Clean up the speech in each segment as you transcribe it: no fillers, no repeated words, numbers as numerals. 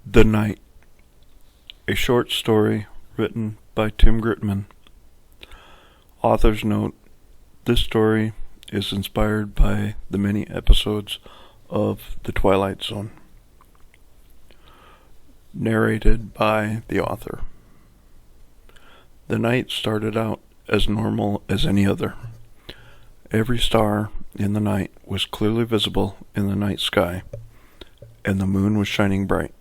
The Night, a short story written by Tim Gritman. Author's note: this story is inspired by the many episodes of The Twilight Zone. Narrated by the author. The night started out as normal as any other. Every star in the night was clearly visible in the night sky, and the moon was shining bright.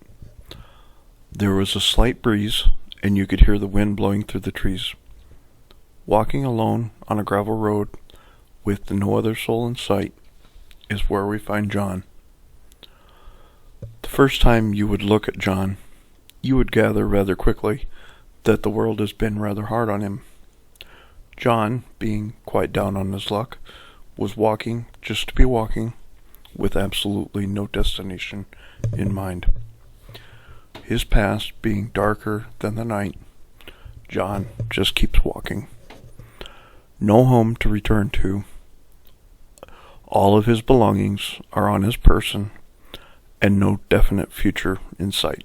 There was a slight breeze, and you could hear the wind blowing through the trees. Walking alone on a gravel road, with no other soul in sight, is where we find John. The first time you would look at John, you would gather rather quickly that the world has been rather hard on him. John, being quite down on his luck, was walking just to be walking, with absolutely no destination in mind. His past being darker than the night, John just keeps walking. No home to return to. All of his belongings are on his person, and no definite future in sight.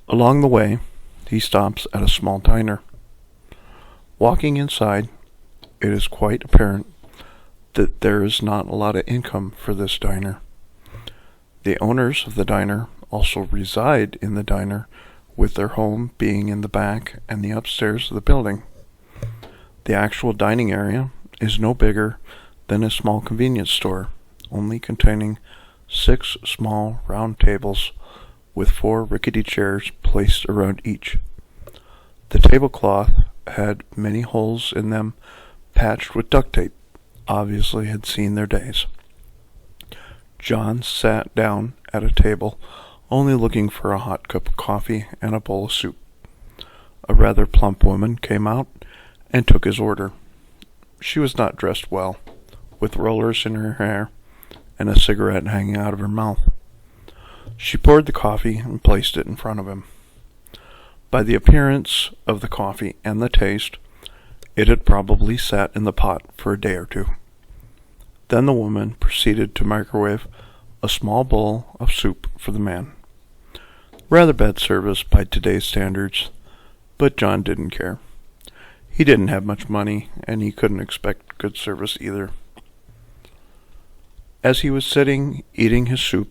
Along the way, he stops at a small diner. Walking inside, it is quite apparent that there is not a lot of income for this diner. The owners of the diner also reside in the diner, with their home being in the back and the upstairs of the building. The actual dining area is no bigger than a small convenience store, only containing 6 small round tables with 4 rickety chairs placed around each. The tablecloth had many holes in them patched with duct tape, obviously had seen their days. John sat down at a table, only looking for a hot cup of coffee and a bowl of soup. A rather plump woman came out and took his order. She was not dressed well, with rollers in her hair and a cigarette hanging out of her mouth. She poured the coffee and placed it in front of him. By the appearance of the coffee and the taste, it had probably sat in the pot for a day or two. Then the woman proceeded to microwave a small bowl of soup for the man. Rather bad service by today's standards, but John didn't care. He didn't have much money, and he couldn't expect good service either. As he was sitting eating his soup,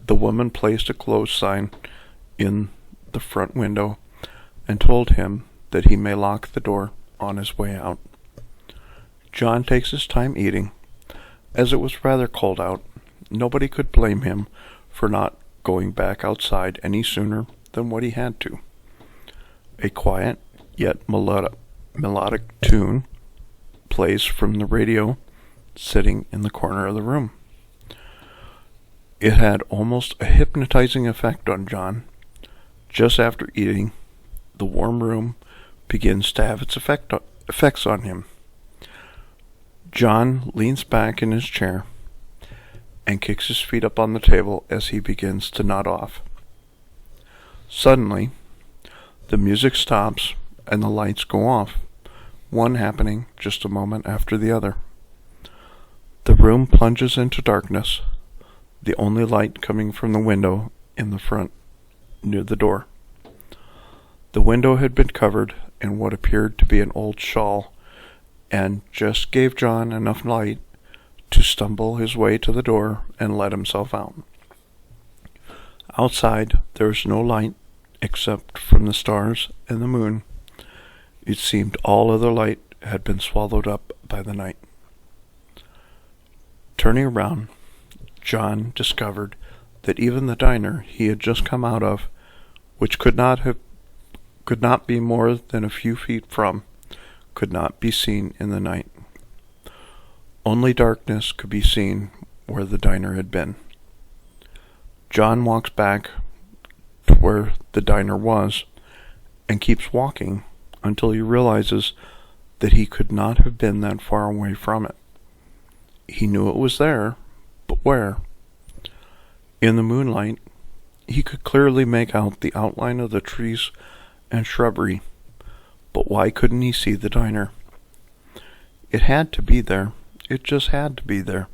the woman placed a close sign in the front window and told him that he may lock the door on his way out. John takes his time eating. As it was rather cold out, nobody could blame him for not going back outside any sooner than what he had to. A quiet yet melodic tune plays from the radio sitting in the corner of the room. It had almost a hypnotizing effect on John. Just after eating, the warm room begins to have its effects on him. John leans back in his chair and kicks his feet up on the table as he begins to nod off. Suddenly, the music stops and the lights go off, one happening just a moment after the other. The room plunges into darkness, the only light coming from the window in the front near the door. The window had been covered in what appeared to be an old shawl, and just gave John enough light to stumble his way to the door and let himself out. Outside, there was no light except from the stars and the moon. It seemed all other light had been swallowed up by the night. Turning around, John discovered that even the diner he had just come out of, which could not be more than a few feet from, could not be seen in the night. Only darkness could be seen where the diner had been. John walks back to where the diner was and keeps walking until he realizes that he could not have been that far away from it. He knew it was there, but where? In the moonlight, he could clearly make out the outline of the trees and shrubbery, but why couldn't he see the diner? It had to be there. It just had to be there.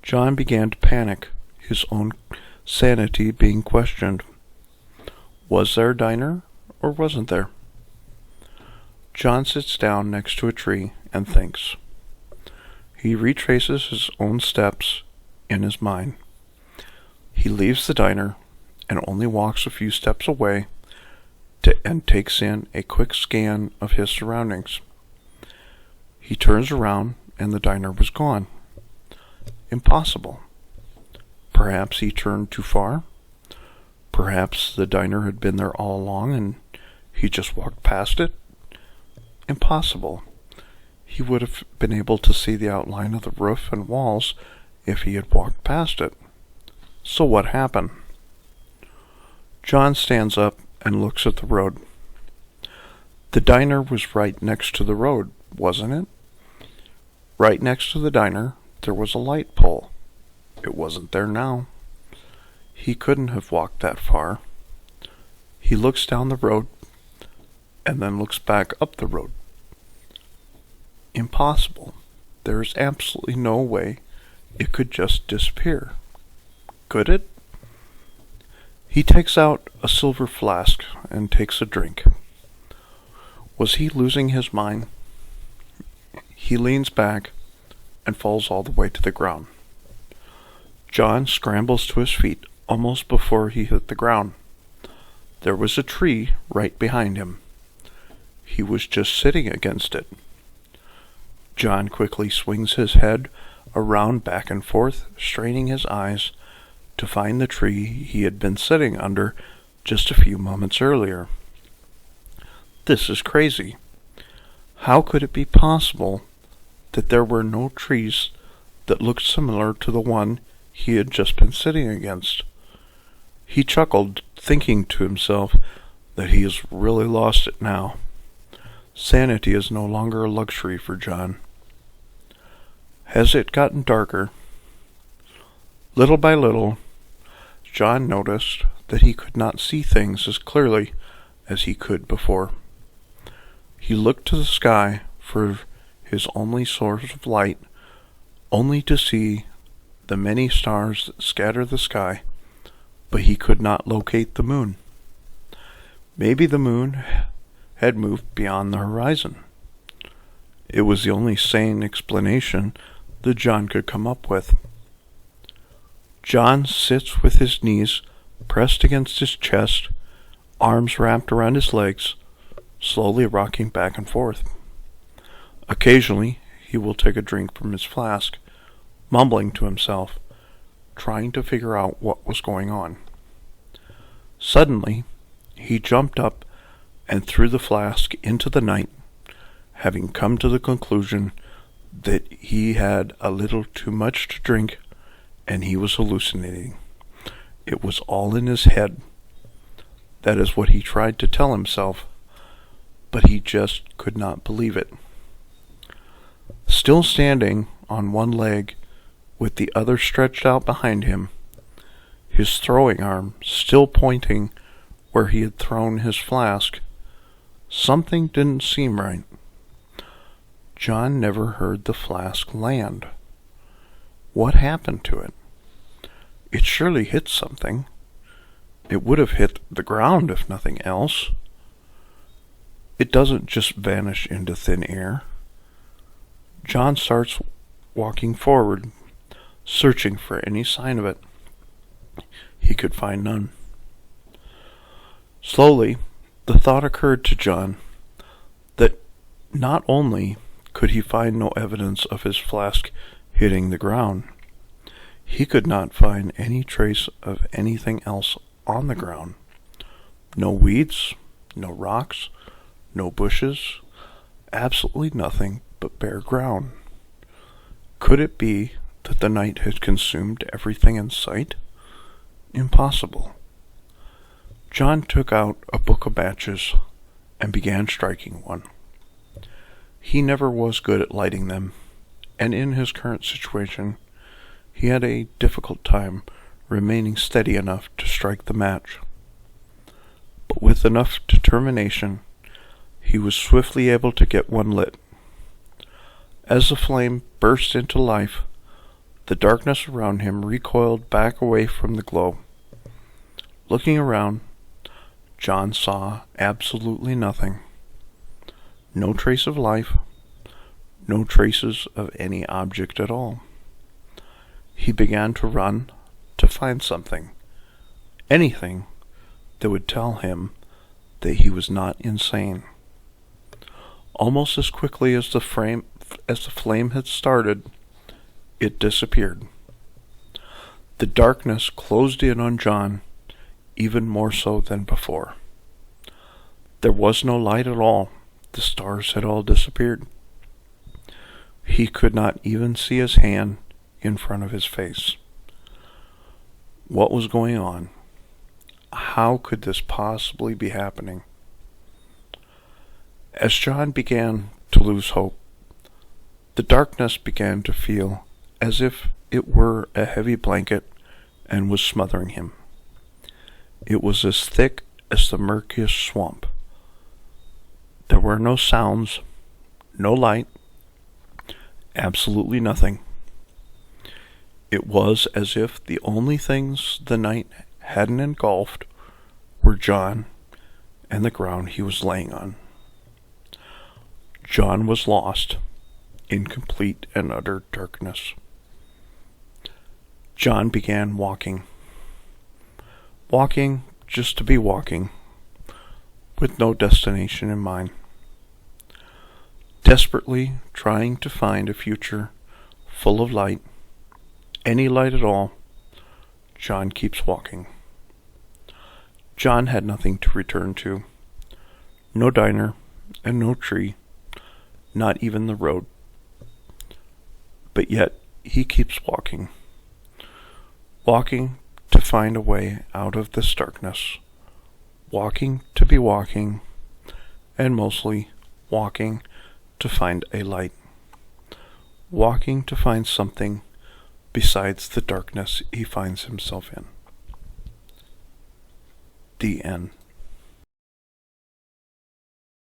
John began to panic. His own sanity being questioned. Was there a diner, or wasn't there? John sits down next to a tree and thinks. He retraces his own steps in his mind. He leaves the diner and only walks a few steps away and takes in a quick scan of his surroundings. He turns around and the diner was gone. Impossible. Perhaps he turned too far. Perhaps the diner had been there all along and he just walked past it. Impossible. He would have been able to see the outline of the roof and walls if he had walked past it. So what happened? John stands up and looks at the road. The diner was right next to the road, wasn't it? Right next to the diner, there was a light pole. It wasn't there now. He couldn't have walked that far. He looks down the road and then looks back up the road. Impossible. There is absolutely no way it could just disappear. Could it? He takes out a silver flask and takes a drink. Was he losing his mind? He leans back and falls all the way to the ground. John scrambles to his feet almost before he hit the ground. There was a tree right behind him. He was just sitting against it. John quickly swings his head around back and forth, straining his eyes to find the tree he had been sitting under just a few moments earlier. This is crazy. How could it be possible that there were no trees that looked similar to the one he had just been sitting against? He chuckled, thinking to himself that he has really lost it now. Sanity is no longer a luxury for John. As it gotten darker, little by little, John noticed that he could not see things as clearly as he could before. He looked to the sky for his only source of light, only to see the many stars that scatter the sky, but he could not locate the moon. Maybe the moon had moved beyond the horizon. It was the only sane explanation that John could come up with. John sits with his knees pressed against his chest, arms wrapped around his legs, slowly rocking back and forth. Occasionally, he will take a drink from his flask, mumbling to himself, trying to figure out what was going on. Suddenly, he jumped up and threw the flask into the night, having come to the conclusion that he had a little too much to drink and he was hallucinating. It was all in his head. That is what he tried to tell himself, but he just could not believe it. Still standing on one leg with the other stretched out behind him, his throwing arm still pointing where he had thrown his flask, something didn't seem right. John never heard the flask land. What happened to it? It surely hit something. It would have hit the ground if nothing else. It doesn't just vanish into thin air. John starts walking forward, searching for any sign of it. He could find none. Slowly, the thought occurred to John that not only could he find no evidence of his flask hitting the ground, he could not find any trace of anything else on the ground. No weeds, no rocks, no bushes, absolutely nothing but bare ground. Could it be that the night had consumed everything in sight? Impossible. John took out a book of matches and began striking one. He never was good at lighting them, and in his current situation, he had a difficult time remaining steady enough to strike the match. But with enough determination, he was swiftly able to get one lit. As the flame burst into life, the darkness around him recoiled back away from the glow. Looking around, John saw absolutely nothing. No trace of life, no traces of any object at all. He began to run to find something, anything that would tell him that he was not insane. Almost as quickly as the flame had started, it disappeared. The darkness closed in on John even more so than before. There was no light at all. The stars had all disappeared. He could not even see his hand in front of his face. What was going on? How could this possibly be happening? As John began to lose hope, the darkness began to feel as if it were a heavy blanket and was smothering him. It was as thick as the murkiest swamp. There were no sounds, no light, absolutely nothing. It was as if the only things the night hadn't engulfed were John and the ground he was laying on. John was lost in complete and utter darkness. John began walking. Walking just to be walking, with no destination in mind. Desperately trying to find a future full of light, any light at all, John keeps walking. John had nothing to return to. No diner and no tree, not even the road. But yet he keeps walking. Walking to find a way out of this darkness. Walking to be walking, and mostly walking to find a light. Walking to find something besides the darkness he finds himself in. The end.